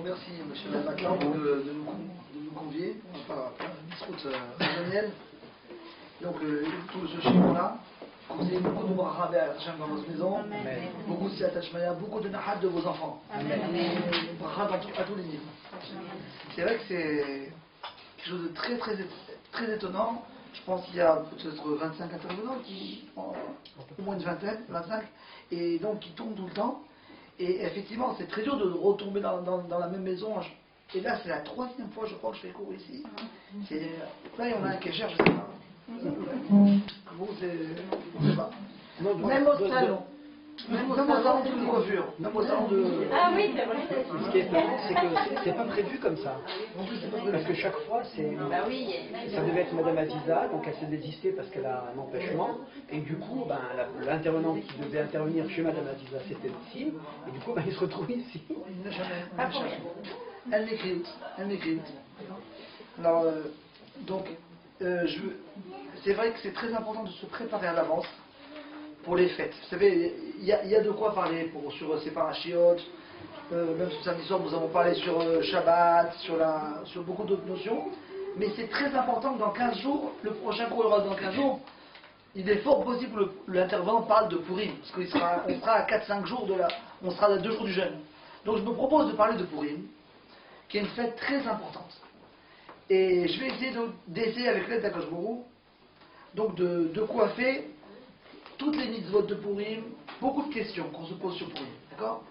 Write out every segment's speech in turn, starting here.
remercie M. Maclan de nous convier par Biscout Daniel. Donc, tout ce chiffre-là, vous avez beaucoup de bracha à dans votre maison, beaucoup de siatachmaya, beaucoup de nahat de vos enfants. Bracha à tous les niveaux. C'est vrai que c'est quelque chose de très étonnant. Je pense qu'il y a peut-être 25 intervenants, au moins une vingtaine, 25, et donc qui tournent tout le temps. Et effectivement, c'est très dur de retomber dans la même maison. Et là, c'est la troisième fois, je crois, que je fais cours ici. Là, il y en a un qui cherche, je sais pas. Vous, c'est pas. Même au salon. Même au salon de coiffure. Même au salon de. Ah oui, c'est vrai. Ce qui est étonnant, c'est que c'est pas prévu comme ça. En plus, c'est pas prévu. Parce que chaque fois, Bah oui. ça devait être Madame Aziza, donc elle s'est désistée parce qu'elle a un empêchement. Et du coup, l'intervenant qui devait intervenir chez Madame Aziza, c'était Sim. Et du coup, il se retrouve ici. Il n'a jamais. Pas pour rien. Elle m'écrit. Alors, donc, c'est vrai que c'est très important de se préparer à l'avance pour les fêtes. Vous savez, il y a de quoi parler sur ces parachiotes, même ce samedi soir, nous avons parlé sur Shabbat, sur beaucoup d'autres notions. Mais c'est très important que dans 15 jours, le prochain cours aura dans 15 jours, il est fort possible que l'intervenant parle de Purim, parce qu'on sera à 4-5 jours on sera à 2 jours du jeûne. Donc je me propose de parler de Purim, qui est une fête très importante. Et je vais essayer avec l'aide d'Akadosh Baruch Hu, donc de coiffer toutes les mitzvot de Purim, beaucoup de questions qu'on se pose sur Purim, d'accord?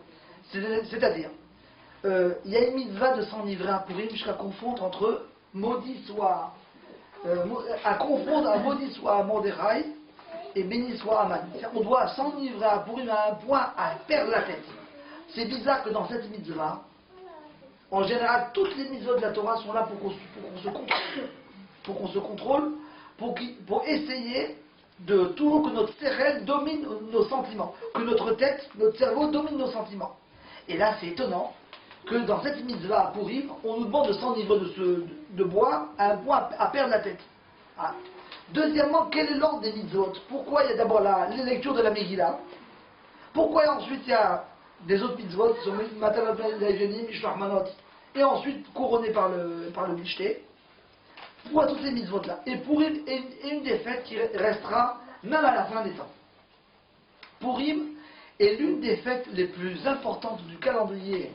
C'est-à-dire, il y a une mitzvah de s'enivrer à Purim jusqu'à confondre entre maudit soit maudit soit Mordechai et béni soit Aman. On doit s'enivrer à Purim à un point à perdre la tête. C'est bizarre que dans cette mitzvah, en général, toutes les mitzvot de la Torah sont là pour qu'on se contrôle, pour essayer de toujours que notre cerveau domine nos sentiments, que notre tête, notre cerveau domine nos sentiments. Et là, c'est étonnant que dans cette mitzvah à Purim, on nous demande de s'enivrer de boire à un point à perdre la tête. Ah. Deuxièmement, quel est l'ordre des mitzvot? Pourquoi il y a d'abord les lectures de la Megillah? Pourquoi ensuite il y a des autres mitzvot qui sont Matan Evenim, Mishloach Manot, et ensuite couronnées par le Bishté? Pourquoi toutes ces mitzvot là? Et Purim est une des fêtes qui restera même à la fin des temps. Purim est l'une des fêtes les plus importantes du calendrier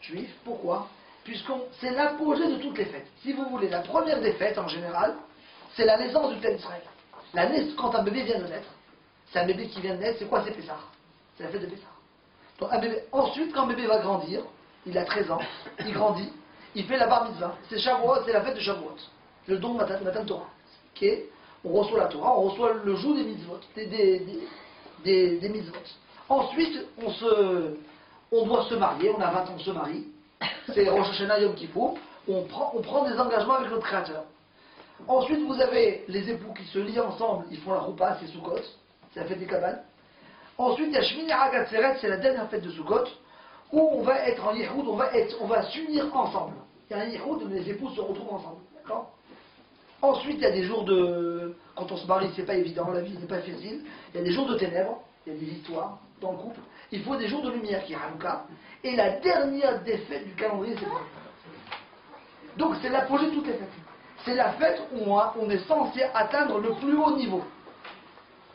juif. Pourquoi? Puisque c'est l'apogée de toutes les fêtes. Si vous voulez, la première des fêtes en général, c'est la naissance du Peuple d'Israël. Quand un bébé vient de naître, c'est un bébé qui vient de naître, c'est quoi? C'est Pessah. C'est la fête de Pessah. Donc, ensuite, quand un bébé va grandir, il a 13 ans, il grandit, il fait la bar mitzvah. C'est Shavuot, c'est la fête de Shavuot. Le don Matan Torah. On reçoit la Torah, on reçoit le jour des mitzvot, des mitzvot. Ensuite, on doit se marier, on a 20 ans, on se marie. C'est Rosh Hashanah Yom Kippour. On prend des engagements avec notre Créateur. Ensuite, vous avez les époux qui se lient ensemble, ils font la roupa, c'est Sukkot, c'est la fête des cabanes. Ensuite, il y a Shmini Hagatzeret, c'est la dernière fête de Sukkot, où on va être en Yihoud, on va s'unir ensemble. Il y a un Yihoud où les époux se retrouvent ensemble. D'accord? Ensuite, il y a des jours de... Quand on se marie, c'est pas évident, la vie n'est pas facile. Il y a des jours de ténèbres, il y a des histoires dans le couple. Il faut des jours de lumière, qui est Hanouka. Et la dernière des fêtes du calendrier, c'est Purim. Donc c'est l'apogée de toutes les fêtes. C'est la fête où on est censé atteindre le plus haut niveau.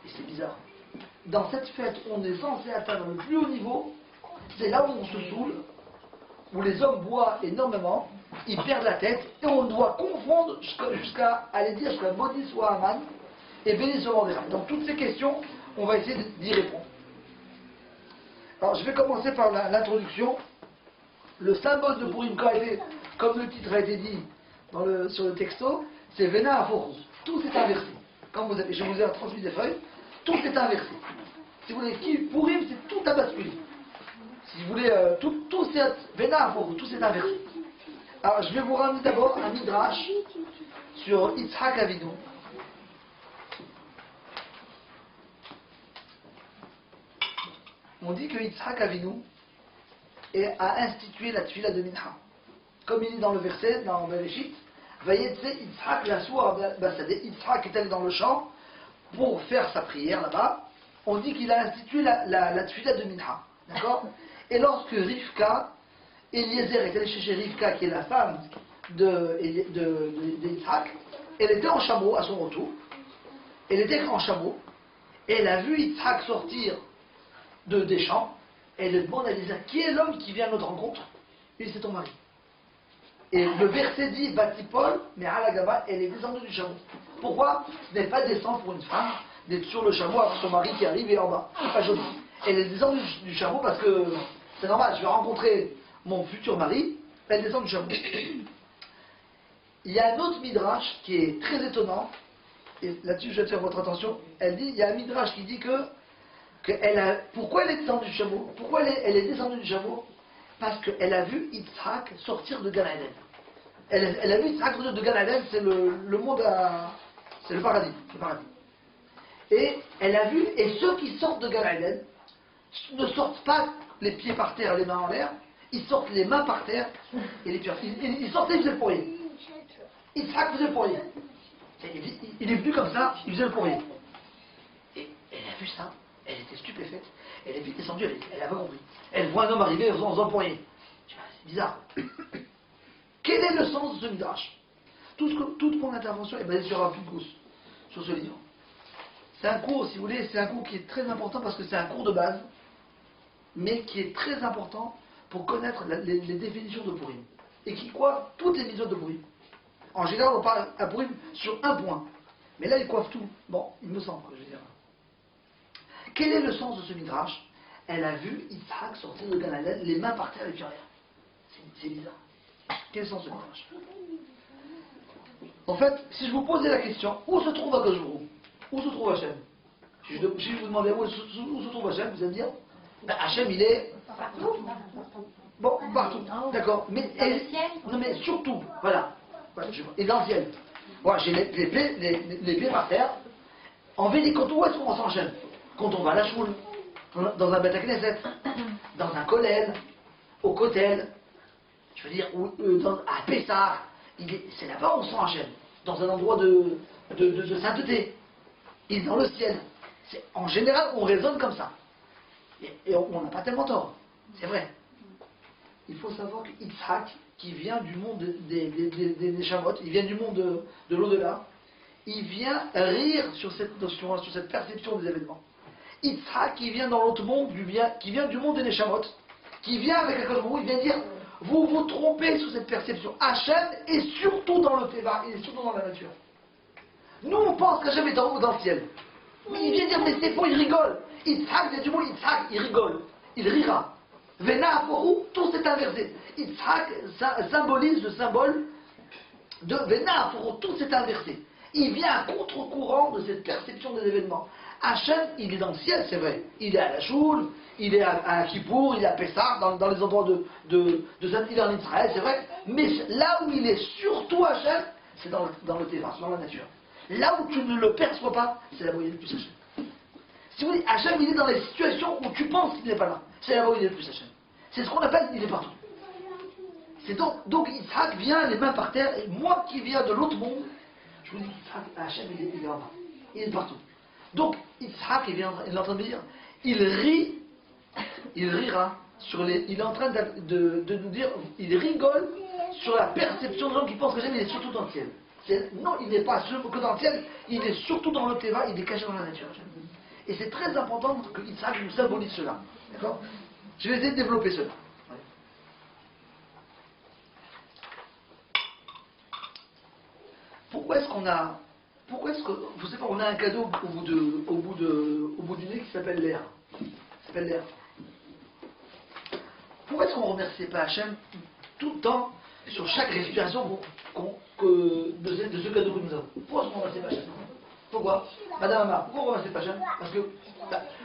Et c'est bizarre. Dans cette fête où on est censé atteindre le plus haut niveau, c'est là où on se saoule, où les hommes boivent énormément, ils perdent la tête, et on doit confondre jusqu'à aller dire jusqu'à maudit soit Aman et béni soit Mordechai. Donc toutes ces questions, on va essayer d'y répondre. Alors je vais commencer par l'introduction. Le symbole de Purim, comme le titre a été dit sur le texto, c'est Vena Afochou. Tout est inversé. Je vous ai transmis des feuilles, tout est inversé. Si vous voulez, Purim, c'est tout à basculer. Si vous voulez, tout c'est Vena Afochou, tout c'est inversé. Alors je vais vous ramener d'abord un midrash sur Yitzhak Avinu. On dit que Yitzhak Avinu a institué la tefila de Mincha. Comme il est dans le verset, dans Bereshit, Vayetse Yitzhak l'assour basadeh. Yitzhak est allé dans le champ pour faire sa prière là-bas. On dit qu'il a institué la tefila de Mincha. D'accord? Et lorsque Rivka Eliezer est allé chercher Rivka, qui est la femme d'Yitzhak. Elle était en chameau à son retour. Elle était en chameau. Et elle a vu Yitzhak sortir des champs. Et elle demande à Eliezer, qui est l'homme qui vient à notre rencontre? Il dit, c'est ton mari. Et le verset dit, Batipol, mais Halagaba, elle est descendue du chameau. Pourquoi? Ce n'est pas descendre pour une femme d'être sur le chameau avec son mari qui arrive et en bas. C'est pas joli. Elle est descendue du chameau parce que c'est normal, je vais rencontrer mon futur mari, elle descend du chameau. Il y a un autre midrash qui est très étonnant, et là-dessus je vais attirer votre attention. Elle dit, il y a un midrash qui dit pourquoi elle est descendue du chameau? Pourquoi elle est descendue du chameau? Parce qu'elle a vu Yitzhak sortir de Gan Eden. Elle a vu Yitzhak sortir de Gan Eden, c'est le monde c'est le paradis. Et elle a vu, et ceux qui sortent de Gan Eden ne sortent pas les pieds par terre, les mains en l'air, ils sortent les mains par terre et les pieds. Ils sortaient, ils faisaient le pourrier. Yitzhak faisait le pourrier. Il est venu comme ça, il faisait le pourrier. Et elle a vu ça, elle était stupéfaite, elle est vite descendue, elle n'a pas compris. Elle voit un homme arriver en faisant le pourrier. C'est bizarre. Quel est le sens de ce midrash? Toute mon intervention est basée sur un Pinkus, sur ce livre. C'est un cours, si vous voulez, c'est un cours qui est très important parce que c'est un cours de base, mais qui est très important pour connaître les définitions de Purim. Et qui coiffe toutes les mitzvot de Purim. En général, on parle à Purim sur un point. Mais là, il coiffe tout. Bon, il me semble, je veux dire. Quel est le sens de ce midrash? Elle a vu Yitzhak sortir de Gan Eden, les mains par terre et les pieds en l'air. C'est bizarre. Quel est le sens de ce midrash? En fait, si je vous posais la question, où se trouve Akadosh Baruch Hu? Où se trouve Hachem? Si je vous demandais où se trouve Hachem, vous allez me dire, Hachem, il est bon, partout. D'accord. Mais, non, mais surtout, voilà. Il est dans le ciel. Moi, j'ai les pieds par terre. En vérité, où est-ce qu'on ressent Hachem? Quand on va à la choule, dans un Beth Knesset, dans un kollel, au kotel, je veux dire, à Pessah, c'est là-bas où on sent Hachem. Dans un endroit de sainteté. Il est dans le ciel. En général, on raisonne comme ça. Et on n'a pas tellement tort. C'est vrai. Il faut savoir que Yitzhak, qui vient du monde des Neshamot, il vient du monde de l'au-delà, il vient rire sur cette notion, sur cette perception des événements. Yitzhak, qui vient dans l'autre monde, qui vient du monde des Neshamot, qui vient avec Akadosh Baruch Hu, il vient dire, vous vous trompez sur cette perception. Hachem est surtout dans le Teva, il est surtout dans la nature. Nous, on pense qu'Hachem est en haut dans le ciel. Mais il vient dire, mais c'est faux, il rigole. Yitzhak, vient du mot Yitzhak, il rigole. Il rira. Vena Aforou, tout s'est inversé. Yitzhak symbolise le symbole de Vena Aforou, tout s'est inversé. Il vient à contre-courant de cette perception des événements. Hachem, il est dans le ciel, c'est vrai. Il est à la Choule, il est à Kippour, il est à Pessah, dans les endroits il est en Israël, c'est vrai. Mais là où il est surtout Hachem, c'est dans le Teva, dans la nature. Là où tu ne le perçois pas, c'est là où il est le plus Hachem. Si vous dites Hachem, il est dans les situations où tu penses qu'il n'est pas là. C'est là où il est le plus Hachem. C'est ce qu'on appelle, il est partout. C'est donc Yitzhak vient les mains par terre, et moi qui viens de l'autre monde, je vous dis Yitzhak, Hachem, il est en bas. Il est partout. Donc Yitzhak, il est en train de me dire, il rira il est en train de nous dire, il rigole sur la perception de gens qui pensent que Hachem, il est surtout dans le ciel. Non, il n'est pas que dans le ciel, il est surtout dans le Teva, il est caché dans la nature. Et c'est très important que Yitzhak nous symbolise cela. D'accord? Je vais essayer de développer cela. Ouais. Pourquoi est-ce que, vous savez pas, on a un cadeau au bout du nez qui s'appelle l'air. Pourquoi est-ce qu'on ne remercie pas Hachem tout le temps sur chaque respiration de ce cadeau que nous avons? Pourquoi est-ce qu'on ne remercie pas Hachem? Pourquoi? Madame Amar, pourquoi on ne remercie pas Hachem? Parce que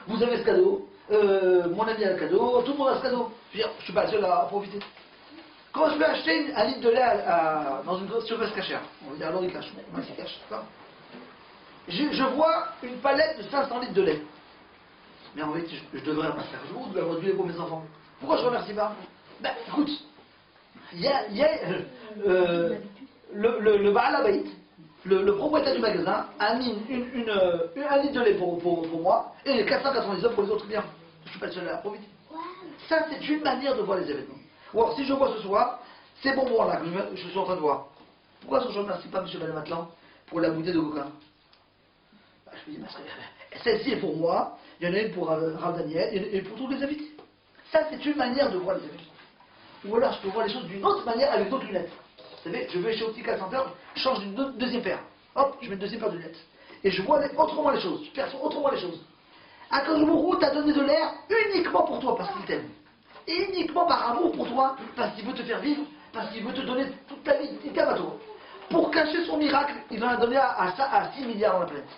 vous avez ce cadeau, mon ami a le cadeau, tout le monde a ce cadeau. Je veux dire, je ne suis pas le seul à profiter. Quand je vais acheter un litre de lait dans une surface cachère, on va dire à l'Oricache, je vois une palette de 500 litres de lait. Mais en fait, je devrais pas faire jour de l'avoir du lait pour mes enfants. Pourquoi je ne remercie pas? Ben, écoute, il y a le Baal Habayit, le propriétaire du magasin, a mis un litre de lait pour moi et 499 pour les autres clients. Je ne suis pas le seul à profiter. Ça, c'est une manière de voir les événements. Ou alors si je vois ce soir, ces bonbons-là que je suis en train de voir, pourquoi est-ce que je ne remercie pas M. Badamatlan pour la bouteille de coca? Bah, je me dis, celle-ci est pour moi, il y en a une pour Rav Daniel, et pour tous les invités. Ça, c'est une manière de voir les invités. Ou alors, je peux voir les choses d'une autre manière avec d'autres lunettes. Vous savez, je vais chez Optical Center, je change d'une deuxième paire. Hop, je mets une deuxième paire de lunettes. Et je vois autrement les choses, je perçois autrement les choses. Akadosh t'a donné de l'air uniquement pour toi, parce qu'il t'aime. Et uniquement par amour pour toi, parce qu'il veut te faire vivre, parce qu'il veut te donner toute ta vie, il t'aime à toi. Pour cacher son miracle, il en a donné à 6 milliards dans la planète.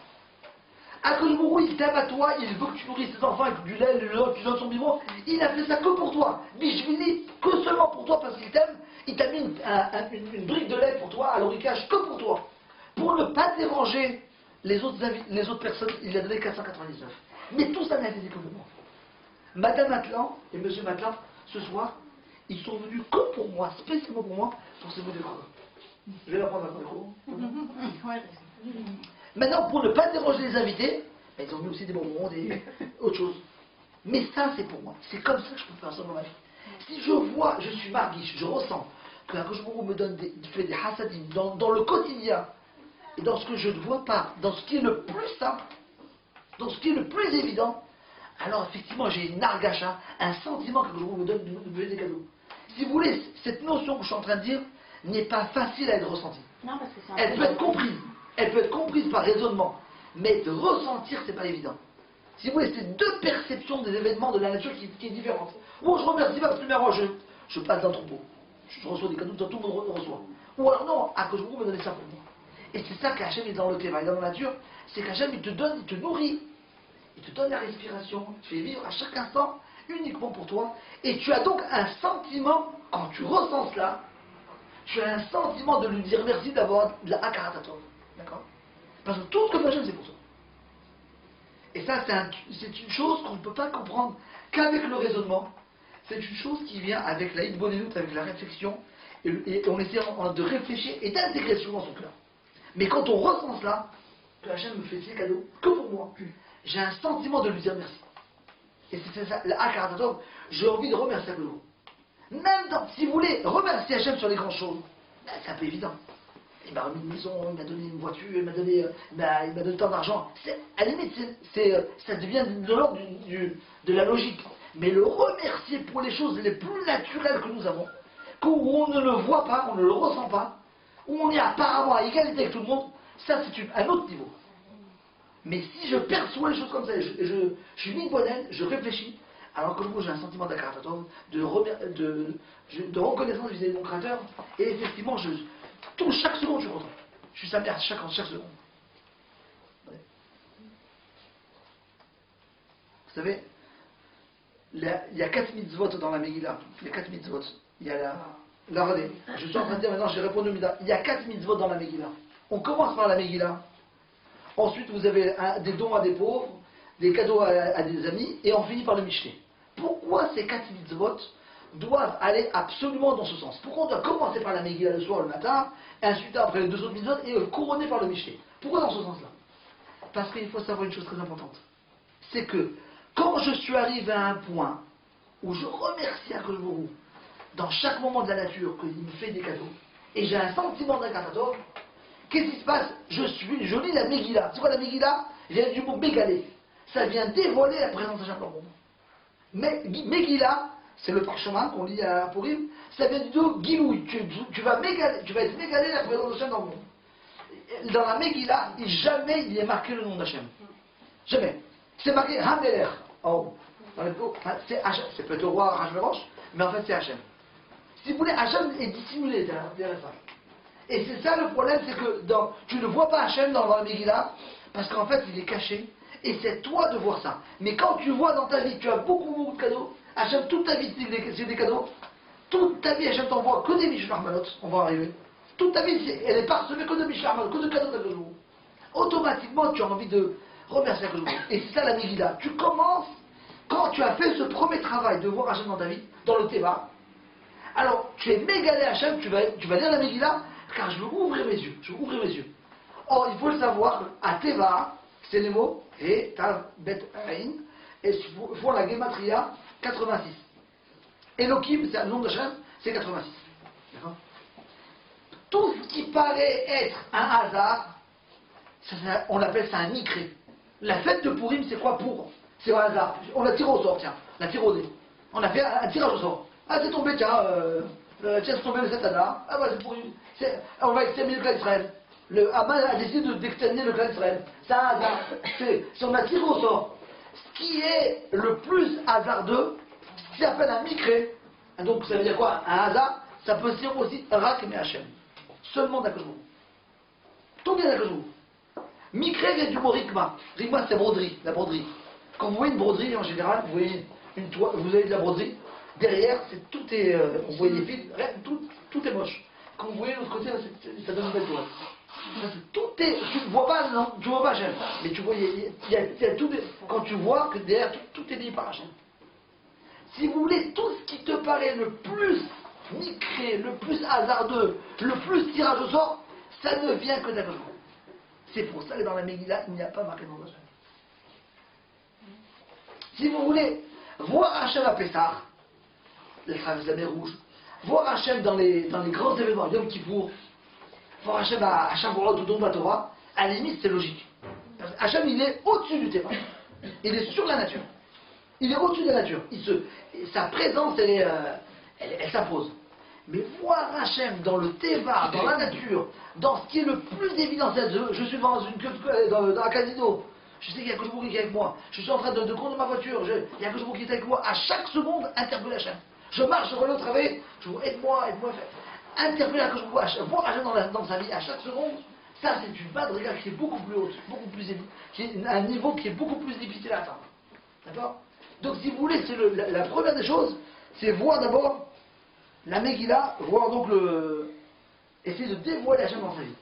Akadosh il t'aime à toi, il veut que tu nourrisses tes enfants avec du lait, tu donnes son vivant. Il a fait ça que pour toi. Bishvili, que seulement pour toi, parce qu'il t'aime. Il t'a mis une brique de lait pour toi, à l'oricage, que pour toi. Pour ne pas déranger les autres personnes, il a donné 499. Mais tout ça n'a été que pour moi. Madame Atlan et Monsieur Matlan, ce soir, ils sont venus que pour moi, spécialement pour moi, pour ce bout de croix. Je vais la prendre à micro. Maintenant, pour ne pas déranger les invités, ils ont mis aussi des bonbons, autre chose. Mais ça, c'est pour moi. C'est comme ça que je peux faire ça dans ma vie. Si je vois, je suis marguiche, je ressens que la Koshmourou me donne fait des hassadim dans le quotidien, et dans ce que je ne vois pas, dans ce qui est le plus simple, dans ce qui est le plus évident, alors effectivement j'ai une argacha, un sentiment que Koshmourou me donne de me donner des cadeaux. Si vous voulez, cette notion que je suis en train de dire n'est pas facile à être ressentie. Non, parce que c'est un Elle peut être comprise. Elle peut être comprise par raisonnement. Mais de ressentir, c'est pas évident. Si vous voulez, c'est deux perceptions des événements de la nature qui est différente. Bon, je remercie pas parce que je passe d'un troupeau. Je reçois des cadeaux, tout le monde reçoit. Ou alors non, Akadosh me donner ça pour moi. Et c'est ça qu'Hachem est dans le téva, dans la nature, c'est qu'Hachem il te donne, il te nourrit. Il te donne la respiration, tu fais vivre à chaque instant uniquement pour toi. Et tu as donc un sentiment, quand tu ressens cela, tu as un sentiment de lui dire merci d'avoir de la Hakaratatov. D'accord? Parce que tout ce que fait Hachem, c'est pour toi. Et ça, c'est une chose qu'on ne peut pas comprendre qu'avec le raisonnement. C'est une chose qui vient avec la hitbonenut, avec la réflexion, et on essaie de réfléchir et d'intégrer ce dans son cœur. Mais quand on ressent cela, que Hachem me fait ses cadeaux, que pour moi, j'ai un sentiment de lui dire merci. Et c'est ça, la Hakaratatov, j'ai envie de remercier Akadosh. Même si vous voulez remercier Hachem sur les grandes choses, ben, c'est un peu évident. Il m'a remis une maison, il m'a donné une voiture, il m'a donné tant d'argent. À la limite, ça devient de l'ordre de la logique. Mais le remercier pour les choses les plus naturelles que nous avons, où on ne le voit pas, on ne le ressent pas, où on est apparemment à égalité avec tout le monde, ça c'est un autre niveau. Mais si je perçois les choses comme ça, je suis mis bonne, je réfléchis, alors que moi j'ai un sentiment d'Akaratatov, de reconnaissance vis-à-vis de mon créateur, et effectivement, chaque seconde je suis content. Je suis samedi à chaque seconde. Ouais. Vous savez, il y a 4 mitzvot dans la Megillah. Il y a 4 mitzvot. Il y a la Radé. Je suis en train de dire maintenant, j'ai répondu au Mida. Il y a 4 mitzvot dans la Megillah. On commence par la Megillah. Ensuite, vous avez des dons à des pauvres, des cadeaux à des amis, et on finit par le Mishneh. Pourquoi ces 4 mitzvot doivent aller absolument dans ce sens? Pourquoi on doit commencer par la Megillah le soir, le matin, et ensuite après les 2 autres mitzvot, et couronner par le Mishneh? Pourquoi dans ce sens-là? Parce qu'il faut savoir une chose très importante. C'est que quand je suis arrivé à un point où je remercie Akadosh Baruch Hu dans chaque moment de la nature qu'il me fait des cadeaux, et j'ai un sentiment d'Akaratatov, qu'est-ce qui se passe? Je lis la Megillah. C'est quoi la Megillah? Vient du mot Bégalé. Ça vient dévoiler la présence d'Hachem dans le monde. Mais Megillah, c'est le parchemin qu'on lit à Purim, ça vient du mot Gilouï. Tu vas être mégalé la présence d'Hachem dans le monde. Dans la Megillah, jamais il y est marqué le nom d'Hachem. Jamais. C'est marqué Hameler. Oh. C'est Hachem. C'est peut-être le roi Hachvérosh, mais en fait c'est Hachem. Si vous voulez, Hachem est dissimulé derrière ça. Et c'est ça le problème, c'est que tu ne vois pas Hachem dans la Megillah, parce qu'en fait il est caché, et c'est toi de voir ça. Mais quand tu vois dans ta vie, tu as beaucoup de cadeaux, Hachem toute ta vie c'est des cadeaux, toute ta vie Hachem t'envoie que des Mishmar Malot, on va arriver. Toute ta vie, elle est parsemée que de Mishmar Malot, que de cadeaux d'Akadosh. Automatiquement tu as envie de remercier Akadosh. Et c'est ça la Megillah. Tu commences, quand tu as fait ce premier travail de voir Hachem dans ta vie, dans le Teva, alors tu es mégalé Hachem, tu vas lire la Megillah, car je veux ouvrir mes yeux. Or, il faut le savoir, à Teva, c'est les mots, et Tav Bet Ain, et il faut la Gematria 86. Elohim, c'est un nom d'Hachem, c'est 86. D'accord? Tout ce qui paraît être un hasard, on appelle ça un micré. La fête de Pourim, c'est quoi pour? C'est un hasard. On la tire au sort, tiens. On la tire au dé. On a fait un tirage au sort. Ah, c'est tombé, tiens, c'est tombé le Satana. Ah, bah, c'est Pourim. On va exterminer le clan d'Israël. Le Haman a décidé d'exterminer le clan d'Israël. C'est un hasard. Si on a tiré au sort, ce qui est le plus hasardeux, ce qui s'appelle un micré. Donc, ça veut dire quoi? Un hasard, ça peut se dire aussi Rak et Hachem. Seulement d'Akajou. Tout vient d'Akajou. Micré vient du mot rikma. Rikma, c'est broderie, la broderie. Quand vous voyez une broderie, en général, vous voyez une toile, vous avez de la broderie. Derrière, tout est, vous voyez des fils, tout est moche. Quand vous voyez l'autre côté, ça donne une belle toile. Tout est, tu ne vois pas, non, tu vois pas Hachem. Mais tu vois, il y a tout, quand tu vois que derrière, tout est dit par Hachem. Si vous voulez, tout ce qui te paraît le plus micré, le plus hasardeux, le plus tirage au sort, ça ne vient que d'Akadosh. C'est pour ça que dans la Megillah, il n'y a pas marqué dans Hachem. Si vous voulez voir Hachem à Pessah, les traverses de la mer Rouge, voir Hachem dans les grands événements, Yom Kippour, voir Hachem à Shavuot ou Dom Batora, à la limite c'est logique. Hachem il est au-dessus du terrain. Il est sur la nature. Il est au-dessus de la nature. Sa présence elle s'impose. Mais voir Hachem dans le Teva, dans la nature, dans ce qui est le plus évident, c'est je suis dans un casino, je sais qu'il y a Kojbouk qui est avec moi, je suis en train de conduire ma voiture, il y a Kojbouk qui est avec moi, à chaque seconde, interpeller Hachem. Je marche, je reviens au travail, je vous aide-moi. Interpeller Kojbouk, voir Hachem dans sa vie à chaque seconde, ça c'est une madriga qui est beaucoup plus haute, beaucoup plus élevée, qui est un niveau qui est beaucoup plus difficile à atteindre. D'accord? Donc si vous voulez, c'est la première des choses, c'est voir d'abord la Megillah, voir donc essayer de dévoiler Hachem dans sa vie.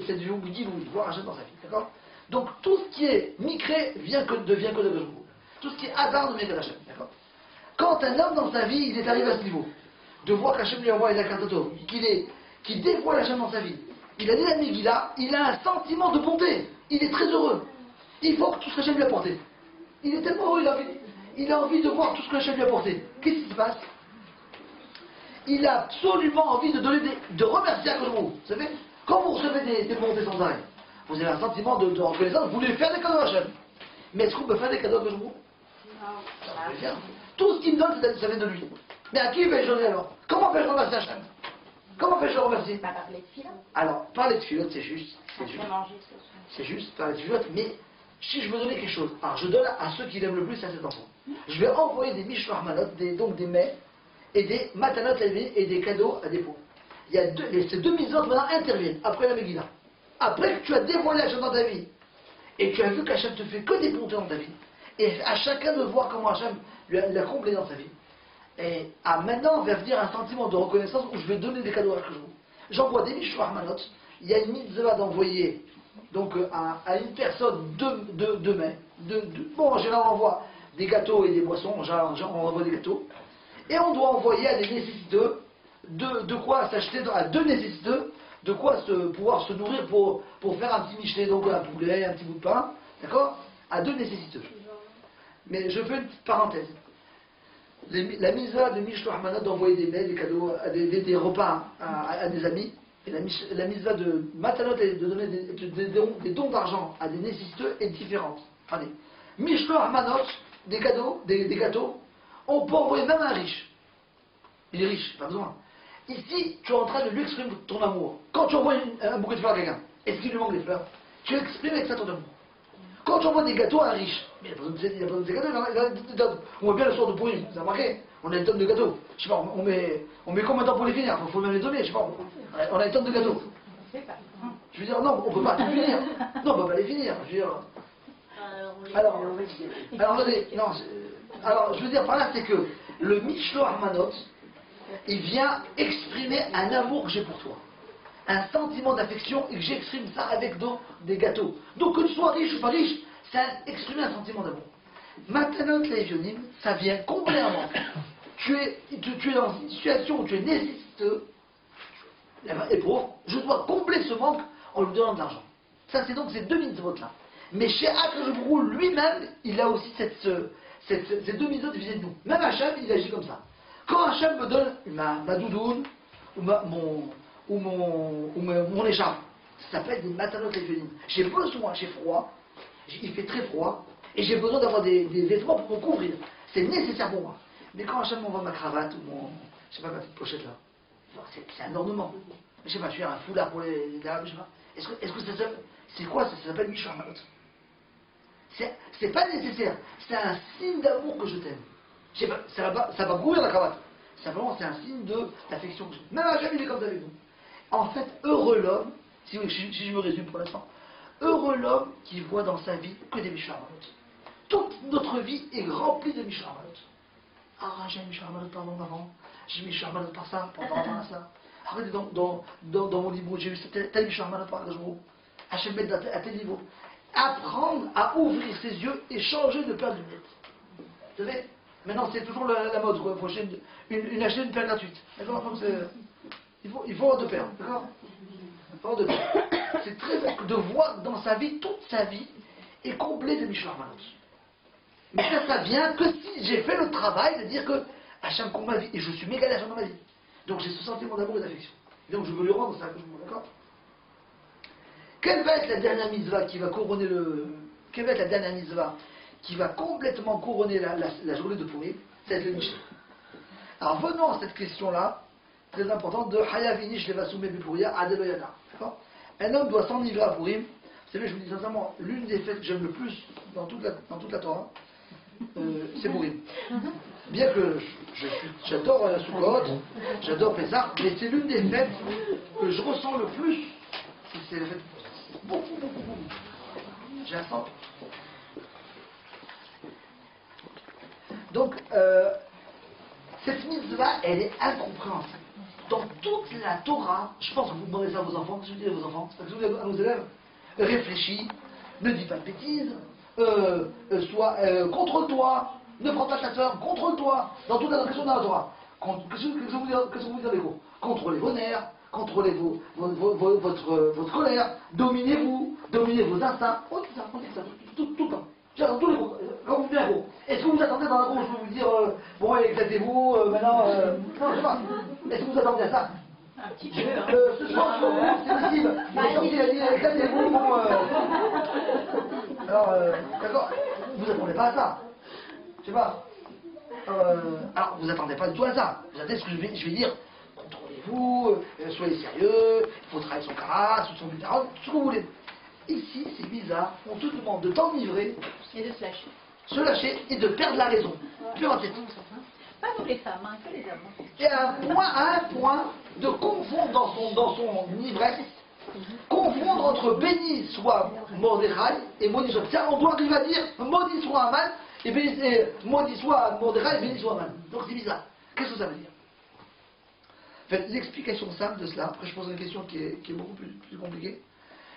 C'est du dit voir Hachem dans sa vie. D'accord? Donc tout ce qui est micré devient que de Gojbou. Tout ce qui est hasard ne vient que d'Hachem. D'accord? Quand un homme dans sa vie, il est arrivé à ce niveau, de voir qu'Hachem lui envoie la Kartato, qu'il dévoile Hachem dans sa vie, il a dit la Megillah, il a un sentiment de bonté. Il est très heureux. Il voit tout ce qu'Hachem lui a apporté. Il est tellement heureux, il a envie de voir tout ce que Hachem lui a apporté. Qu'est-ce qui se passe? Il a absolument envie de remercier à Kojbou. Vous savez, quand vous recevez des bontés sans arrêt, vous avez un sentiment de reconnaissance, vous voulez faire des cadeaux à Hachem. Mais est-ce qu'on peut faire des cadeaux à Kojbou? Non. Tout ce qu'il me donne, ça vient de lui. Mais à qui vais-je donner alors? Comment vais-je remercier Hachem? Comment vais-je le remercier? Par les filotes. Alors, par les filotes, c'est juste. C'est juste par les filotes, mais si je veux donner quelque chose, alors je donne à ceux qui l'aiment le plus à cet enfant. Je vais envoyer des mishloach manot, donc des mets, et des matanot et des cadeaux à des pauvres. Ces deux mitzvot maintenant interviennent après la Megillah. Après que tu as dévoilé Hachem dans ta vie, et que tu as vu qu'Hachem te fait que des bontés dans ta vie, et à chacun de voir comment Hachem l'a comblé dans sa vie. Et maintenant, on va venir un sentiment de reconnaissance où je vais donner des cadeaux à Kojbou. J'envoie des mishloach manot. Il y a une mitzvah d'envoyer donc à une personne deux mets. Bon, en général, on envoie des gâteaux et des boissons. On envoie des gâteaux. Et on doit envoyer à des nécessiteux de quoi s'acheter, à deux nécessiteux, de quoi pouvoir se nourrir pour faire un petit michelet, donc un poulet, un petit bout de pain, d'accord? À deux nécessiteux. Mais je fais une petite parenthèse. La mitzvah de mishloach manot d'envoyer des mets, des cadeaux, des repas à des amis, et la mitzvah de matanot et de donner des dons d'argent à des nécessiteux est différente. Allez, mishloach manot, des cadeaux, des gâteaux, on peut envoyer même à un riche. Il est riche, pas besoin. Ici, tu es en train de lui exprimer ton amour. Quand tu envoies un bouquet de fleurs à quelqu'un, est-ce qu'il lui manque des fleurs? Tu exprimes avec ça ton amour. Quand tu envoies des gâteaux à un riche, mais il a pas besoin de ces gâteaux, on met bien le soir de pourri, vous avez remarqué? On a une tonne de gâteaux. Je sais pas, on met combien de temps pour les finir? Il faut même les donner, je sais pas. On a une tonne de gâteaux. Je veux dire, non, on ne peut pas tout finir. Non, on ne peut pas les finir. Je veux dire. Alors, attendez, non. Alors, je veux dire par là, c'est que le mishloach manot, il vient exprimer un amour que j'ai pour toi. Un sentiment d'affection et que j'exprime ça avec des gâteaux. Donc que tu sois riche ou pas riche, ça exprime un sentiment d'amour. Matanot leivionim, ça vient combler un manque. Tu es dans une situation où tu es nécessiteux et pauvre, je dois combler ce manque en lui donnant de l'argent. Ça c'est donc ces deux mitzvot là. Mais chez Akadosh lui-même, il a aussi ces deux mitzvot vis-à-vis de nous. Même Hachem, il agit comme ça. Quand Hachem me donne ma doudoune, ou, mon écharpe, ça s'appelle des matanot lévionim. J'ai besoin, j'ai froid, il fait très froid, et j'ai besoin d'avoir des vêtements pour me couvrir. C'est nécessaire pour moi. Mais quand Hachem m'envoie ma cravate ou je sais pas, ma petite pochette là, c'est un ornement. Je sais pas, je fais un foulard pour les dames, je sais pas. Est-ce que ça s'appelle, c'est quoi ça? Ça s'appelle Mishra Malot. C'est pas nécessaire, c'est un signe d'amour que je t'aime. Je sais pas, ça va couvrir la cravate. Simplement, c'est un signe d'affection que j'ai. Même Hachem, il est comme ça avec nous. En fait, heureux l'homme, si je me résume pour l'instant, heureux l'homme qui voit dans sa vie que des Mishra Malot. Toute notre vie est remplie de Mishra Malot. Ah, j'ai Mishra Malot par mon avant, j'ai Mishra Malot par ça, par rapport à ça. Regardez, dans mon livre, j'ai eu tel Mishra Malot par Gajmo. Hachem met à tel niveau. Apprendre à ouvrir ses yeux et changer de paire de lunettes. Vous savez, maintenant c'est toujours la mode, quoi. Il faut acheter une paire gratuite. D'accord? Il faut avoir deux paires. D'accord? Il faut avoir deux paires. C'est très bien de voir dans sa vie, toute sa vie, est complète de Mishra Malot. Mais ça vient que si j'ai fait le travail de dire que Hachem compte ma vie, et je suis méga Hachem dans ma vie. Donc j'ai ce sentiment d'amour et d'affection. Donc je veux lui rendre ça, d'accord? Quelle va être la dernière mitzvah qui va couronner Quelle va être la dernière mitzvah qui va complètement couronner la journée de Purim? C'est le Mishnah. Alors venons à cette question-là, très importante, de Hayavinish Levasume Bipouria Adeloyana. D'accord? Un homme doit s'enivrer à Purim. Vous savez, je vous dis sincèrement, l'une des fêtes que j'aime le plus dans toute la Torah, c'est Purim. Bien que j'adore la Sukkot, j'adore Pessah, mais c'est l'une des fêtes que je ressens le plus. C'est la fête beaucoup. J'ai un sens. Donc, cette mitzvah, elle est incompréhensible. Dans toute la Torah, je pense que vous demandez ça à vos enfants, que je vous dis à vos enfants, que je vous dis à nos élèves, réfléchis, ne dis pas de bêtises, sois contrôle-toi, ne prends pas ta soeur, contrôle-toi, dans toute la question de la Torah. Qu'est-ce que vous dire les cours? Contrôlez vos nerfs, contrôlez votre colère, dominez vos instincts. On dit ça, tout le temps. Dans tous les cours, quand vous venez à cours. Est-ce que vous attendez dans la cour, je peux vous dire, bon, éclatez-vous, maintenant, non, je sais pas. Est-ce que vous attendez à ça? Un petit peu. Ce soir, c'est possible. Il a dit, éclatez-vous, bon, alors, d'accord, vous attendez pas à ça. Je sais pas. Alors, vous attendez pas du tout à ça. Vous attendez ce que je vais dire. Contrôlez-vous, soyez sérieux, il faut travailler son caractère, son guitare, tout ce que vous voulez. Ici, c'est bizarre, on te demande de t'enivrer, Et de se lâcher. se lâcher et de perdre la raison. Plus en tête. Pas nous les femmes, que les hommes. Et à un point de confondre dans son ivresse, confondre entre béni soit Mordechai et maudit soit. Tiens, on doit arriver à dire maudit soit Aman et maudit soit Mordechai et béni soit Aman. Donc c'est bizarre. Qu'est-ce que ça veut dire? En fait, l'explication simple de cela, après je pose une question qui est beaucoup plus compliquée.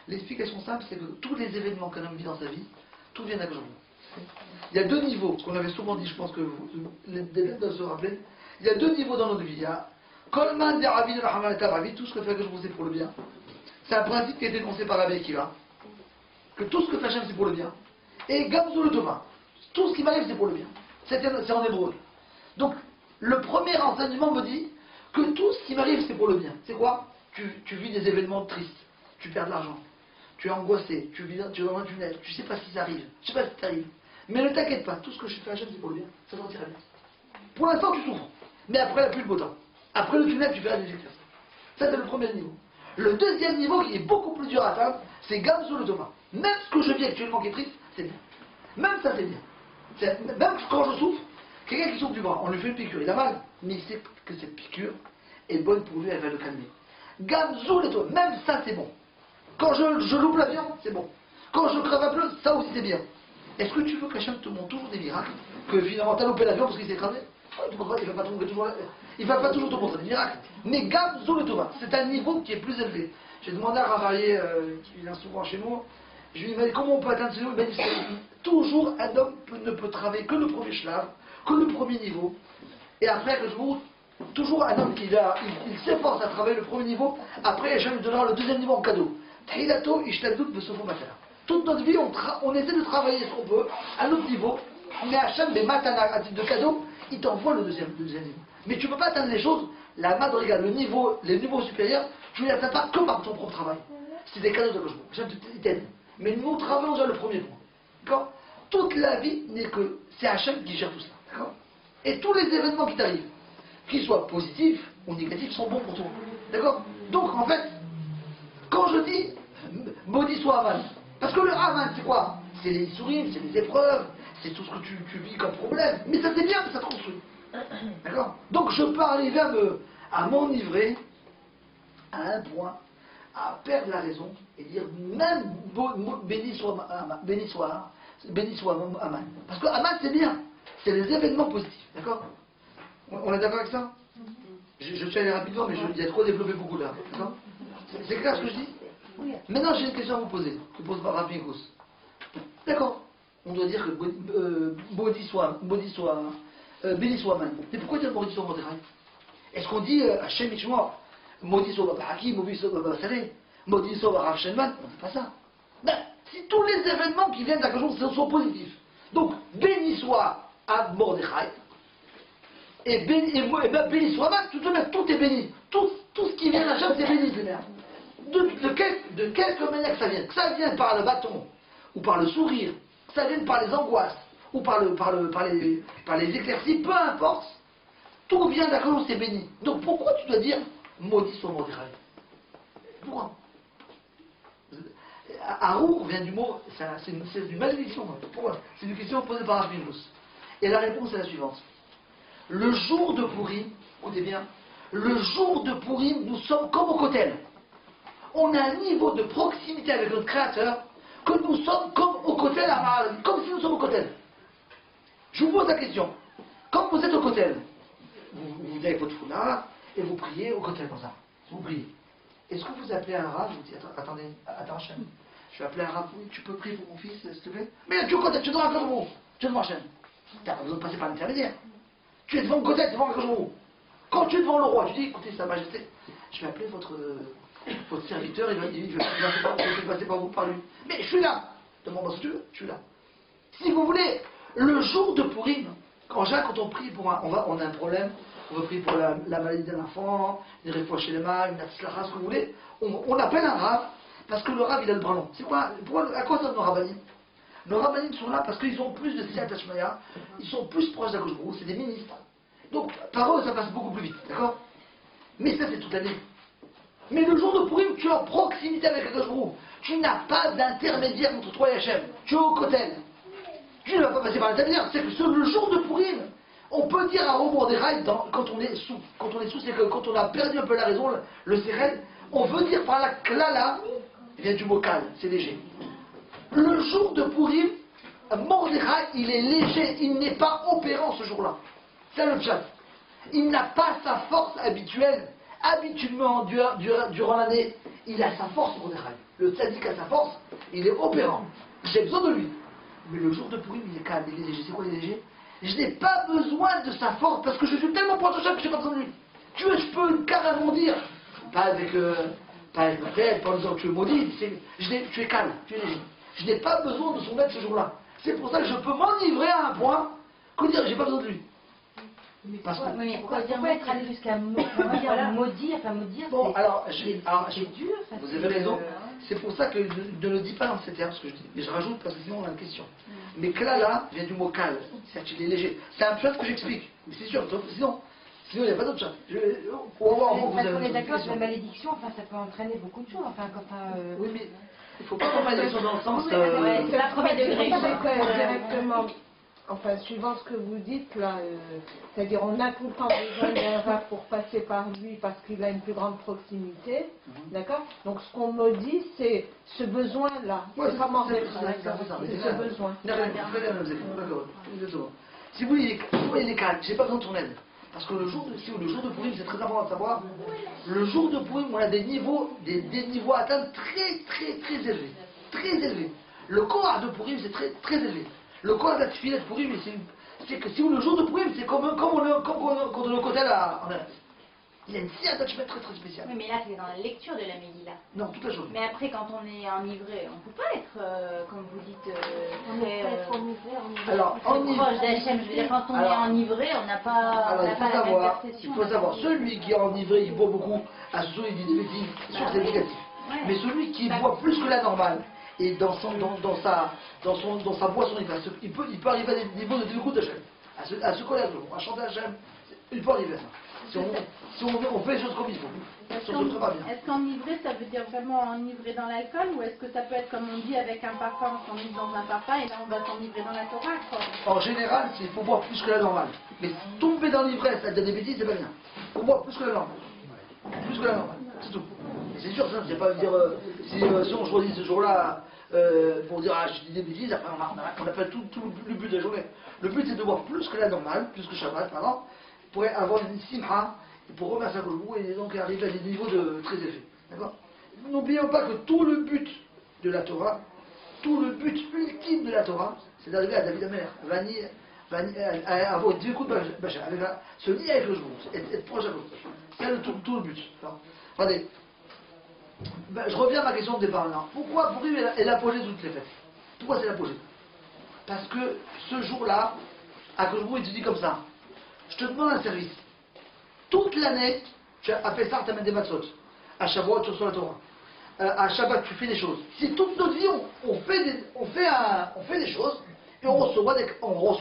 L'explication simple, c'est que tous les événements qu'un homme vit dans sa vie, tout vient d'Akadosh. Il y a deux niveaux, qu'on avait souvent dit, je pense que les élèves doivent se rappeler. Il y a deux niveaux dans notre vie. Il y a Kolman Deravid Rahamanatab, tout ce que fait Akadosh c'est pour le bien. C'est un principe qui a été énoncé par Rabbi Akiva, que tout ce que fait Hachem c'est pour le bien. Et Gamzou le Tova, tout ce qui m'arrive c'est pour le bien. C'est en hébreu. Donc, le premier enseignement me dit que tout ce qui m'arrive c'est pour le bien. C'est quoi? Tu vis des événements tristes, tu perds de l'argent. Tu es angoissé, tu es dans un tunnel, tu ne sais pas si ça arrive, je ne sais pas si ça arrive. Mais ne t'inquiète pas, tout ce que je fais à Hachem, c'est pour le bien, ça sortira bien. Pour l'instant, tu souffres, mais après la pluie, le beau temps. Après le tunnel, tu verras des exercices. Ça, c'est le premier niveau. Le deuxième niveau, qui est beaucoup plus dur à atteindre, c'est Gamzou le Thomas. Même ce que je vis actuellement qui est triste, c'est bien. Même ça, c'est bien. Même quand je souffre, quelqu'un qui souffre du bras, on lui fait une piqûre, il a mal, mais il sait que cette piqûre est bonne pour lui, elle va le calmer. Gamzou le Thomas, même ça, c'est bon. Quand je loupe l'avion, c'est bon. Quand je crève un peu, ça aussi c'est bien. Est-ce que tu veux qu'Hachem te montre toujours des miracles? Que finalement tu as loupé l'avion parce qu'il s'est écrasé? Il ne va pas toujours te montrer des miracles. Mais Gamzou le Tova, c'est un niveau qui est plus élevé. J'ai demandé à Ravarié, qui vient souvent chez nous, je lui ai dit comment on peut atteindre ce niveau? Il m'a dit toujours un homme ne peut travailler que le premier shlav, que le premier niveau. Et après, que je vous toujours un homme il s'efforce à travailler le premier niveau, après Hachem lui donnera le deuxième niveau en cadeau. Toute notre vie, on essaie de travailler ce qu'on peut à notre niveau Mais Hachem, des matana, à titre de cadeau, il t'envoie le deuxième niveau. Mais tu ne peux pas atteindre les choses, la madriga, les niveaux supérieurs, tu ne les atteins pas que par ton propre travail. C'est des cadeaux de logement. Hachem t'aide. Mais le niveau travail, on a le premier point. D'accord? Toute la vie n'est que c'est Hachem qui gère tout ça. D'accord? Et tous les événements qui t'arrivent, qu'ils soient positifs ou négatifs, sont bons pour toi. D'accord? Donc en fait, quand je dis maudit soit Aman, parce que le Aman c'est quoi? C'est les sourires, c'est les épreuves, c'est tout ce que tu vis comme problème. Mais ça c'est bien, ça te construit. D'accord? Donc je peux arriver à m'enivrer à un point, à perdre la raison et dire même béni soit Aman. Parce que Aman c'est bien, c'est les événements positifs. D'accord? On est d'accord avec ça? Je suis allé rapidement, mais il y a trop développé beaucoup là. D'accord? C'est clair ce que je dis? Maintenant j'ai une question à vous poser, que pose par Rabbi Ekos. D'accord? On doit dire que béni soit Aman. Mais pourquoi dire maudit soit Mordechai? Est-ce qu'on dit Hachem Ishmael, maudit soit Baba Hakim, maudit soit Baba Saleh, maudit soit Baba Rav Shenman? On ne dit pas ça. Ben, si tous les événements qui viennent d'Akadosh sont positifs, donc béni soit à Mordechai, et béni soit Aman, tout est béni. Tout ce qui vient d'Hachem, c'est béni, c'est merde. De quelque manière que ça vienne par le bâton, ou par le sourire, que ça vienne par les angoisses, ou par les éclaircies, peu importe, tout vient d'Akadosh, c'est béni. Donc pourquoi tu dois dire maudit soit Mordechai? Pourquoi? Arour vient du mot, c'est une malédiction. Pourquoi? C'est une question posée par Rabinus. Et la réponse est la suivante. Le jour de Pourim, écoutez bien, le jour de Pourim, nous sommes comme au Kotel. On a un niveau de proximité avec notre Créateur que nous sommes comme au Kotel, comme si nous sommes au Kotel. Je vous pose la question. Quand vous êtes au Kotel, vous venez avec votre foulard et vous priez au Kotel comme ça. Vous priez. Est-ce que vous appelez un rave? Vous dites, attendez, attends, Hachem. Je vais appeler un rave. Oui, tu peux prier pour mon fils, s'il te plaît? Mais tu es au Kotel, tu es devant un Kotel. Tu es devant Hachem. Tu n'as pas besoin de passer par l'intermédiaire. Tu es devant le Kotel, devant un Kotel. Quand tu es devant le roi, tu dis, écoutez, Sa Majesté, je vais appeler votre serviteur, il va passer par vous, par lui. Mais je suis là. Demande-moi ce que tu veux, je suis là. Si vous voulez, le jour de Pourim, quand on prie pour on a un problème, on veut prier pour la maladie d'un enfant, une réfouache chez les mains, une atzlacha, ce que vous voulez, on appelle un rave, parce que le rave il a le bras long. C'est quoi? À quoi servent nos rabbinim? Nos rabbinim sont là parce qu'ils ont plus de siyat hashmaya, ils sont plus proches d'Akadosh Baruch Hu, c'est des ministres. Donc par eux ça passe beaucoup plus vite, d'accord? Mais ça c'est toute l'année. Mais le jour de Pourim, tu es en proximité avec Akadosh Baruch Hu. Tu n'as pas d'intermédiaire entre toi et Hachem. Tu es au Kotel. Tu ne vas pas passer par l'intermédiaire. C'est que le jour de Pourim, on peut dire à Mordechai, quand on est sous, c'est que quand on a perdu un peu la raison, le sérène, on veut dire par la klala, il vient du mot kal, c'est léger. Le jour de Pourim, Mordechai, il est léger, il n'est pas opérant ce jour-là. C'est le chat. Il n'a pas sa force habituelle. Habituellement, durant l'année, il a sa force, Mordechai. Le tzaddik a sa force, il est opérant. J'ai besoin de lui. Mais le jour de Pourim, il est calme, il est léger. C'est quoi il est léger? Je n'ai pas besoin de sa force parce que je suis tellement proche de Hachem que je n'ai pas besoin de lui. Je peux carrément dire, pas avec ma tête, pas en disant que tu es maudit, tu es calme, tu es léger. Je n'ai pas besoin de son aide ce jour-là. C'est pour ça que je peux m'enivrer à un point que dire j'ai pas besoin de lui. Parce que pourquoi être allé jusqu'à maudire, bon, alors, c'est dur. Vous avez raison. C'est pour ça que je ne le dis pas dans ces termes, mais je rajoute parce que sinon on a une question. Mais klala vient du mot kal, c'est-à-dire qu'il est léger. C'est un chat que j'explique, mais c'est sûr, sinon il n'y a pas d'autre chat. On est d'accord que la malédiction, enfin, ça peut entraîner beaucoup de choses. Enfin, oui, mais il ne faut pas prendre malédiction dans le sens. C'est la première degré. Directement. Enfin, suivant ce que vous dites là, c'est-à-dire on a tout le temps besoin d'un rave pour passer par lui parce qu'il a une plus grande proximité, d'accord? Donc ce qu'on me dit, c'est ce besoin-là. Ouais, c'est comment c'est ce besoin. Si vous voulez, il est calme, j'ai pas besoin de ton aide. Parce que le jour de Pourim, c'est très important de savoir, le jour de Pourim, on a des niveaux à atteindre très élevés. Très élevés. Le corps de Pourim, c'est très élevé. Le corps de la tefila de Pourim, c'est que si vous le jour de Pourim, c'est comme on est au côté là en Eretz. Il a une scie attachment très très spéciale. Oui, mais là, c'est dans la lecture de la Megillah. Non, toute la journée. Mais après, quand on est enivré, on ne peut pas être, comme vous dites, On très, peut être enivré, Alors, très proche d'Hachem. Je veux dire, quand on est enivré, on n'a pas, Alors, on il n'a faut pas la même savoir, perception. il faut savoir, celui qui est enivré, il boit beaucoup, à ce il dit des bêtises, sûr que c'est négatif. Ouais. Mais celui qui boit plus que la normale, et dans sa boisson, il peut arriver à des niveaux de dégoût d'Hachem, à se coller à chanter Hachem, il peut arriver à ça. Si on fait les choses comme il faut, si on se prépare bien. Est-ce qu'enivré, ça veut dire vraiment enivré dans l'alcool, ou est-ce que ça peut être comme on dit avec un parfum, on s'enivre dans un parfum et là on va s'enivrer dans la Torah, quoi. En général, il faut boire plus que la normale. Mais tomber dans l'ivresse, à dire des bêtises, c'est pas bien. Il faut boire plus que la normale. Plus que la normale, c'est tout. Et c'est sûr, ça, c'est pas dire si on choisit ce jour-là pour dire je dis des bêtises, après on n'a pas tout le but de la journée. Le but c'est de boire plus que la normale, plus que Shabbat, pardon, pour avoir une simha, pour remercier à Kolbou et donc arriver à des niveaux de très élevés. D'accord. N'oublions pas que tout le but de la Torah, tout le but ultime de la Torah, c'est d'arriver à David Amer, à avoir une écoute se lier avec le jour, être proche à l'autre. C'est tout le but. Regardez, je reviens à ma question de départ là. Pourquoi Purim est l'apogée de toutes les fêtes? Pourquoi c'est l'apogée? Parce que ce jour-là, à Kolbou, il te dit comme ça, je te demande un service. Toute l'année, tu as fait ça, tu amènes des matzot. À Shavuot, tu reçois la Torah. À Shabbat, tu fais des choses. Si toute notre vie, on fait des choses, et on reçoit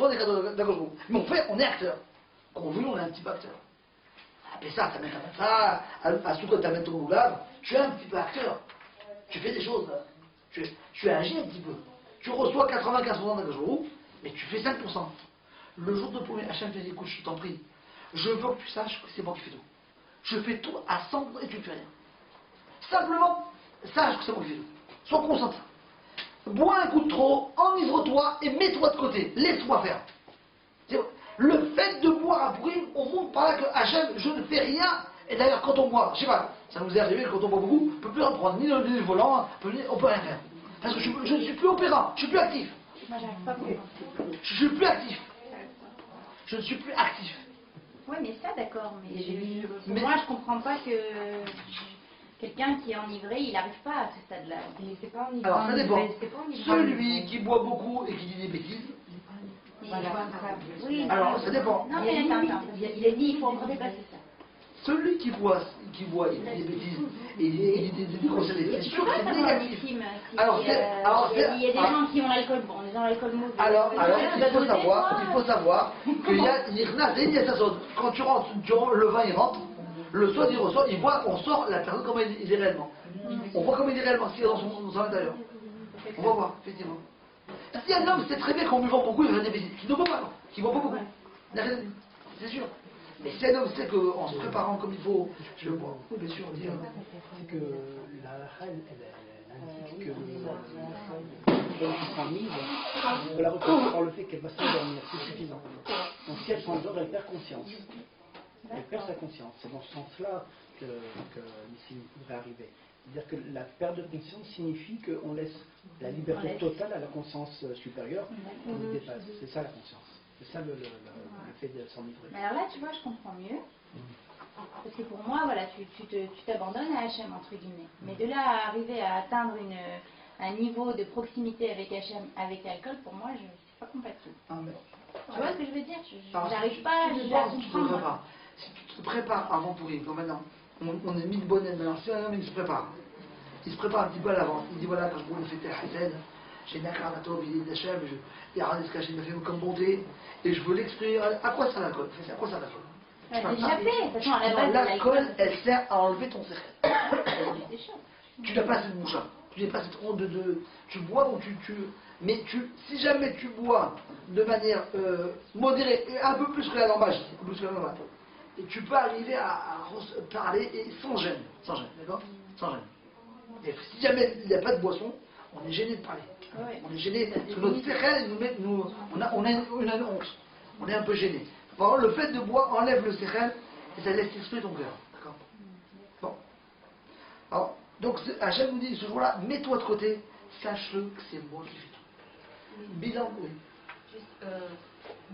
des cadeaux d'Akadosh. Mais on est acteur. Quand on veut, on est un petit peu acteur. À Pessah, tu amènes ça. À Soukot, tu amènes ton roulave. Tu es un petit peu acteur. Tu fais des choses. Tu agis un petit peu. Tu reçois 95% d'Akadosh, mais tu fais 5%. Le jour de premier, Hachem te dit, écoute, je t'en prie, je veux que tu saches que c'est moi qui fais tout. Je fais tout à 100% et tu ne fais rien. Simplement, sache que c'est moi qui fais tout. Sois concentré. Bois un coup de trop, enivre-toi et mets-toi de côté. Laisse-moi faire. Le fait de boire à Purim, on montre par là que Hachem, je ne fais rien. Et d'ailleurs, quand on boit, je sais pas, ça nous est arrivé, quand on boit beaucoup, on ne peut plus en prendre ni le volant, on ne peut rien faire. Parce que je ne suis plus opérant, je ne suis plus actif. Moi, j'arrive pas à comprendre. Je ne suis plus actif. Je ne suis plus actif. Oui, mais ça, d'accord. Mais, Mais- moi, je comprends pas que quelqu'un qui est enivré, il n'arrive pas à ce stade-là. C'est pas enivré. Alors ça dépend. C'est pas enivré. Celui qui boit beaucoup et qui dit des bêtises, Voilà. Oui, alors ça dépend. Non, mais attends. Il a dit il faut encore dépasser ça. Celui qui boit et qui dit des bêtises et il dit des conseils, c'est Tu sûr peux que pas c'est savoir négatif. légitime. Alors, Il y a des gens qui ont l'alcool bon, des gens l'alcool mauvais. Alors, il faut savoir qu'il y a l'irnas et l'irnasod. Quand tu rentres, le vin il rentre, le soir il ressort, il boit, on sort la personne comment il est réellement. On voit comment il est réellement, s'il est dans son intérieur. On va voir, effectivement. Si un homme sait très bien qu'en buvant beaucoup, il va faire des bêtises, qui ne boit pas, qui ne boit pas beaucoup. Il n'a rien dit, c'est sûr. Mais si un homme sait qu'en se préparant comme il faut, je bois, oui, bien sûr, on dit. C'est que la halakha, elle indique que le s'enivre, on la reconnaît par le fait qu'elle va s'endormir, c'est suffisant. Donc si elle s'endort, elle perd conscience. Elle perd sa conscience. C'est dans ce sens-là que ici devrait arriver. C'est-à-dire que la perte de conscience signifie qu'on laisse la liberté totale à la conscience supérieure qui nous dépasse. C'est ça la conscience. C'est ça le fait de s'enivrer. Mais alors là, tu vois, je comprends mieux. Parce que pour moi, voilà, tu t'abandonnes à Hachem, entre guillemets. Mais de là à arriver à atteindre un niveau de proximité avec Hachem, avec l'alcool, pour moi, c'est pas compatible. Ah, mais- Tu vois ce que je veux dire Alors, J'arrive pas à si tu te comprendre. prépares, si tu te prépares avant Purim, comme maintenant, on est mis de bonne aide maintenant, si un homme il se prépare un petit peu à l'avance, il dit voilà, quand je vais fêter Hazen, j'ai une incarnato, il dit Hachem, il y a un escaché, il m'a fait comme bonté, et je veux l'exprimer. À quoi ça l'alcool? À quoi ça l'alcool? Ouais, c'est déjà fait. De toute façon, à la Non, base, l'alcool, elle sert à enlever ton secret. c'est chaud. Tu n'as pas cette bouche-là. Tu n'as pas cette honte tu bois ou mais si jamais tu bois de manière modérée, et un peu plus que la normale, et tu peux arriver à parler et sans gêne, d'accord? Sans gêne. Et si jamais il n'y a pas de boisson, on est gêné de parler. Ouais. On est gêné, parce que notre séchel, on a une honte. On est un peu gêné. Par contre, le fait de boire enlève le séchel et ça laisse exprimer ton cœur. D'accord? Bon. Alors, donc Hachem nous dit ce jour-là, mets-toi de côté, sache-le que c'est moi qui fais tout. Bilan, oui. Juste,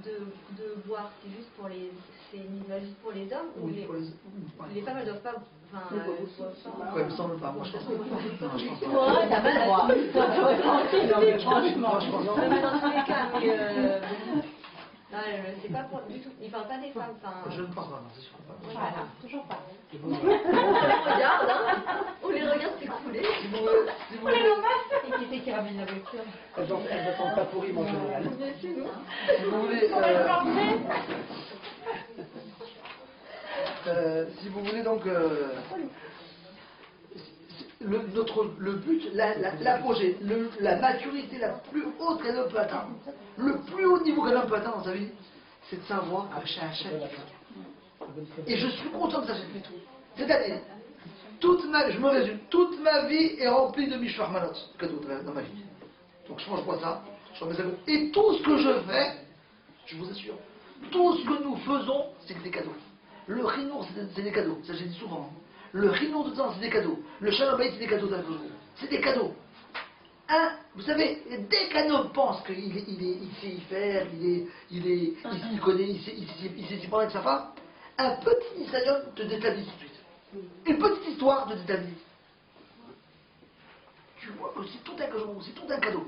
de boire, c'est juste pour les, c'est une mitzvah juste pour les hommes ou Oui, les, pour les... les femmes elles doivent pas, enfin, elles boivent pas. Ouais, il me semble pas. Moi, je pense pas. Non, je pense pas. Ouais, t'as pas le droit. Non, mais Franchement. je pense Non, pas. mais dans tous les cas, mais c'est pas pour du tout. Ils parlent pas des femmes, enfin. Je ne pense pas, non, c'est sûr. Pas. Voilà, toujours pas. On les regarde, hein. On les regarde s'écouler. Si vous voulez, si vous voulez, Et qui c'est qui ramène la voiture? Elles ne sont pas pourries, en général. si vous voulez, si vous voulez donc, le but, l'apogée, la maturité la plus haute qu'un homme peut atteindre, le plus haut niveau qu'un homme peut atteindre dans sa vie, c'est de savoir que chez Hachem. Et je suis content que ça j'ai fait tout. C'est-à-dire, je me résume, toute ma vie est remplie de Mishloach Manot, cadeaux dans ma vie. Donc je mange pas ça, je fais mes amis. Et tout ce que je fais, je vous assure, tout ce que nous faisons, c'est des cadeaux. Le Rinour, c'est des cadeaux, ça j'ai dit souvent. Le Rinour de temps, c'est des cadeaux. Le Shalom Bayit, c'est des cadeaux d'un jour. C'est des cadeaux. Vous savez, dès qu'un homme pense qu'il sait y faire, il connaît, il sait s'y prendre avec sa femme, un petit Nisayon te déstabilise tout de suite. Une petite histoire te déstabilise. Tu vois que c'est tout un cadeau.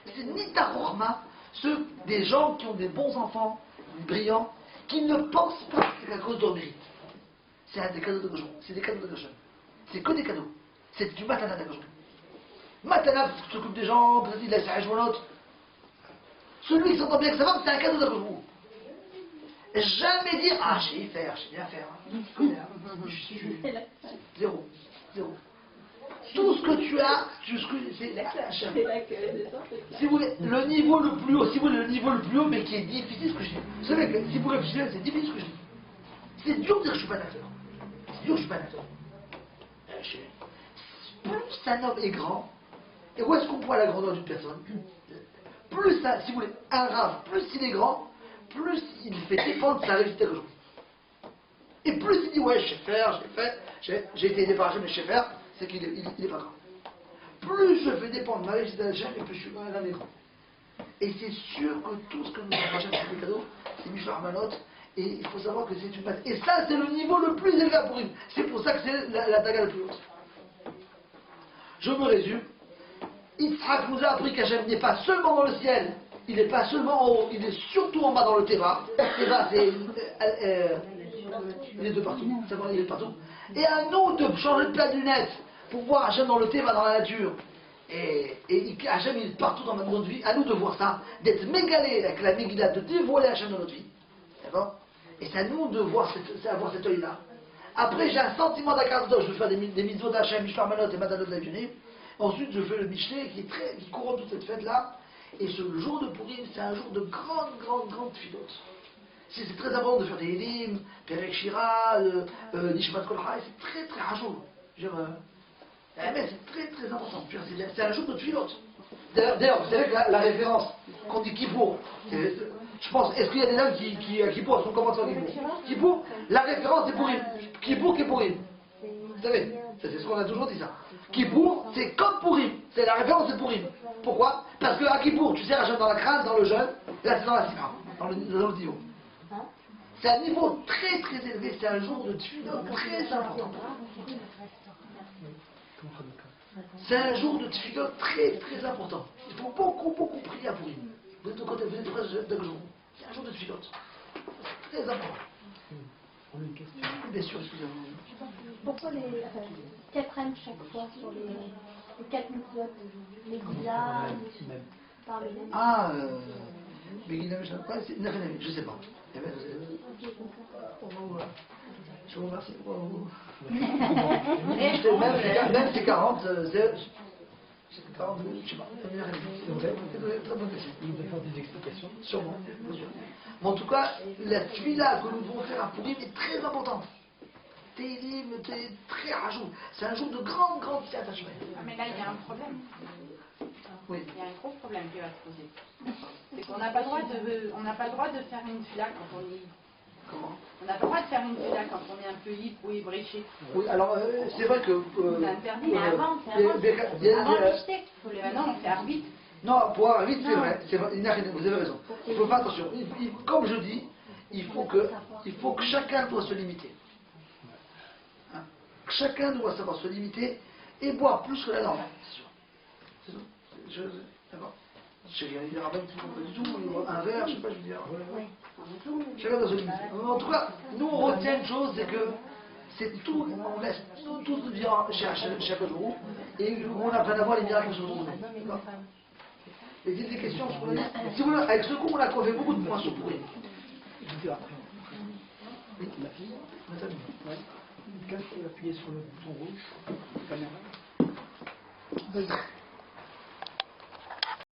C'est Nita Rochma, ceux des gens qui ont des bons enfants, brillants, qui ne pensent pas que c'est à cause de leur mérite. C'est des cadeaux de Gauchon. C'est des cadeaux de Gauchon. C'est que des cadeaux. C'est du matana de Gauchon. Matana, parce que tu t'occupes des gens, peut-être il laisse un l'autre. Celui qui s'entend bien avec sa femme, c'est un cadeau de Gauchon. Jamais dire, ah, je sais y faire, je sais bien faire. Je connais, je suis zéro. Zéro. Tout ce que tu as, si vous voulez, le niveau le plus haut, si vous voulez, le niveau le plus haut, mais qui est difficile, ce que je dis. Vous savez que si vous réfléchissez, c'est difficile ce que je dis. C'est dur de dire que je suis pas d'accord. C'est dur que je suis pas d'accord. Plus un homme est grand, et où est-ce qu'on voit la grandeur d'une personne? Plus ça, si vous voulez, un rave, plus il est grand, plus il fait dépendre de sa réussite aujourd'hui. Et plus il dit, ouais, je sais faire, j'ai été aidé par Hachem, mais je sais faire, c'est qu'il est pas grand. Plus je fais dépendre de ma réussite d'Hachem, et plus je suis un homme grand. Et c'est sûr que tout ce que nous avons Hachem, c'est des cadeaux, c'est Mishloach Manot, et il faut savoir que c'est une base. Et ça, c'est le niveau le plus élevé pour une. C'est pour ça que c'est la daga la plus haute. Je me résume. Yitzhak nous a appris qu'Hachem n'est pas seulement dans le ciel, il n'est pas seulement en haut, il est surtout en bas dans le Teva. Teva, c'est. Il est de partout. Il est de partout. Et à nous de changer de place de lunettes pour voir Hachem dans le Teva, dans la nature. Et Hachem, il est partout dans notre vie. À nous de voir ça, d'être mégalé avec la Megillah, de dévoiler Hachem dans notre vie. D'accord? Et c'est à nous de voir avoir cet œil-là. Après, j'ai un sentiment d'Akadosh, je veux faire des mitzvot d'Hachem, Mishloach Manot et Matanot Lavionim. Ensuite, je fais le Mishlé qui couronne toute cette fête-là. Et le jour de Purim, c'est un jour de grande filote. C'est très important de faire des Elim, Perek Shira, Nishmat Kol Chai, c'est très rajout. C'est très important. C'est un jour de filote. D'ailleurs, vous savez que la référence qu'on dit Kippour, je pense, est-ce qu'il y a des gens qui à Kippour sont commencés en Kippour? Kippour, la référence c'est Purim. Kippour qui est Purim. Vous savez, c'est ce qu'on a toujours dit ça. Kippour, c'est comme Purim. C'est la référence, c'est Purim. Pourquoi? Parce qu'à Kippour, tu sers Hachem dans la crâne, dans le jeûne, là c'est dans la simra, dans le niveau. C'est un niveau très élevé, c'est un jour de tefilot très important. C'est un jour de tefilot très important. Il faut beaucoup prier à Purim. Vous êtes de côté, vous êtes proche d'un jour. C'est un jour de tefilot. Très important. On a une question. Bien sûr, excusez-moi. Pourquoi les 4 âmes chaque fois sur les 4 mitzvot, les Gila, par les mêmes? Ah, Begina, je sais pas. Je vous remercie pour vous. Même c'est 40, c'est 40, je sais pas. C'est vrai, très bonne question. Vous devez faire des explications. Sûrement, bien sûr. Mais en tout cas, la tefila que nous devons faire à Purim est très importante. Télim, très rajout. C'est un jour de grande attachement. Mais là, il y a un problème. Oui. Il y a un gros problème qui va se poser. C'est qu'on n'a pas le droit de faire une tefila quand on est. Comment? On n'a pas le droit de faire une tefila quand on est un peu libre ou ébréché. Oui, alors c'est vrai que. C'est interdit, mais avant, c'est avant. Avant le mishtek. Maintenant, on fait arbitre. Non, pour avoir vite, c'est vrai. Vous avez raison. Il faut faire attention. Comme je dis, il faut que chacun doit se limiter. Hein? Chacun doit savoir se limiter et boire plus que la norme. C'est sûr. C'est sûr. D'accord. Je sais qu'il y a des rabbins qui ne font pas du tout. Un verre, je ne sais pas, je veux dire. Chacun doit se limiter. En tout cas, nous on retient une chose, c'est que c'est tout, on laisse tout vient chaque jour et on apprend à voir les miracles sur le monde. Et il y a des questions sur les... Si vous voulez, avec ce cours, on a fait beaucoup de points sur pourri. Je vous dis après. Oui, la fille. Nathalie. Ouais. Quand il faut appuyer sur le bouton rouge, caméra. Vas-y.